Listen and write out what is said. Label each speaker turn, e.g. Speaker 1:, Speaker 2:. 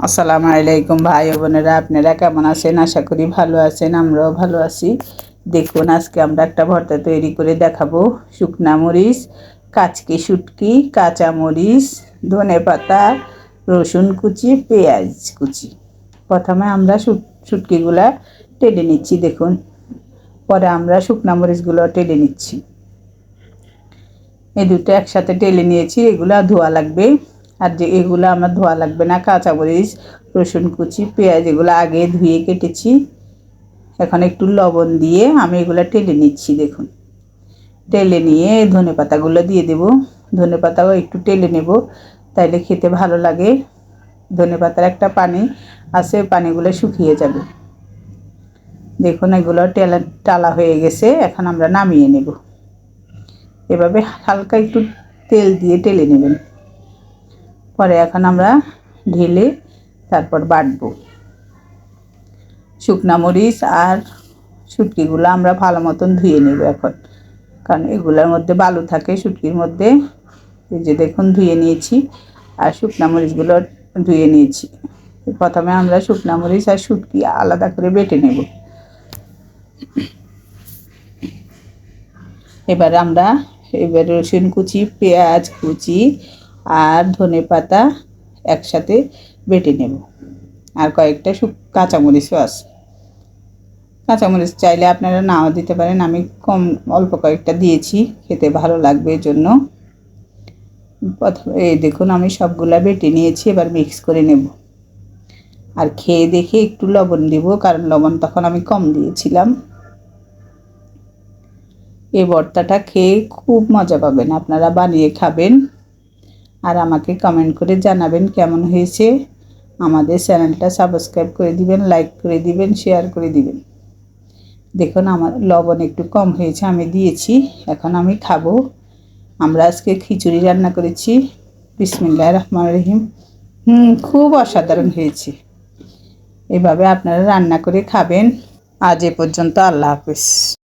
Speaker 1: আসসালামু আলাইকুম ভাই ও বোনেরা, আপনারা কেমন আছেন? আশা করি ভালো আছেন, আমরাও ভালো আছি। দেখুন, আজকে আমরা একটা ভর্তা তৈরি করে দেখাবো। শুকনা মরিচ, কাচকি শুটকি, কাঁচা মরিচ, ধনেপাতা, রসুন কুচি, পেঁয়াজ কুচি। প্রথমে আমরা শুটকিগুলা টেলে নিচ্ছি, দেখুন। পরে আমরা শুকনা মরিচগুলো টেলে নিচ্ছি। এই দুটো একসাথে টেলে নিয়েছি, এগুলো ধোয়া লাগবে। আর যে এগুলো আমার ধোয়া লাগবে না, কাঁচামরিচ, রসুন কুচি, পেঁয়াজ এগুলো আগে ধুয়ে কেটেছি। এখন একটু লবণ দিয়ে আমি এগুলো টেলে নিচ্ছি, দেখুন। টেলে নিয়ে ধনেপাতাগুলো দিয়ে দেব। ধনেপাতাও একটু টেলে নেব, তাইলে খেতে ভালো লাগে। ধনেপাতার একটা পানি আছে, পানিগুলো শুকিয়ে যাবে। দেখুন, এগুলো টালা হয়ে গেছে, এখন আমরা নামিয়ে নেব। এভাবে হালকা একটু তেল দিয়ে টেলে নেবেন। পরে এখন আমরা ঢেলে তারপর বাটবো। শুকনা মরিচ আর শুটকিগুলো আমরা ভালো মতন ধুয়ে নেব এখন, কারণ এগুলোর মধ্যে বালু থাকে শুটকির মধ্যে। এই যে দেখুন, ধুয়ে নিয়েছি। আর শুকনা মরিচগুলো ধুয়ে নিয়েছি। প্রথমে আমরা শুকনা মরিচ আর শুটকি আলাদা করে বেটে নেব। এবার রসুন কুচি, পেঁয়াজ কুচি আর ধনেপাতা একসাথে বেটে নেব। আর কয়েকটা কাঁচামরিচও আছে। কাঁচামরিচ চাইলে আপনারা নাও দিতে পারেন, আমি অল্প কয়েকটা দিয়েছি, খেতে ভালো লাগবে এই জন্য। প্রথমে এই দেখুন, আমি সবগুলা বেটে নিয়েছি, এবার মিক্স করে নেব। আর খেয়ে দেখে একটু লবণ দিব, কারণ লবণ তখন আমি কম দিয়েছিলাম। এই ভর্তাটা খেয়ে খুব মজা পাবেন, আপনারা বানিয়ে খাবেন। আর আমাকে কমেন্ট করে জানাবেন কেমন হয়েছে। আমাদের চ্যানেলটা সাবস্ক্রাইব করে দিবেন, লাইক করে দিবেন, শেয়ার করে দিবেন। দেখুন, আমার লবণ একটু কম হয়েছে, আমি দিয়েছি। এখন আমি খাবো। আমরা আজকে খিচুড়ি রান্না করেছি। বিসমিল্লাহির রহমানির রহিম। খুব অসাধারণ হয়েছে। এভাবে আপনারা রান্না করে খাবেন। আজ এ পর্যন্ত, আল্লাহ হাফেজ।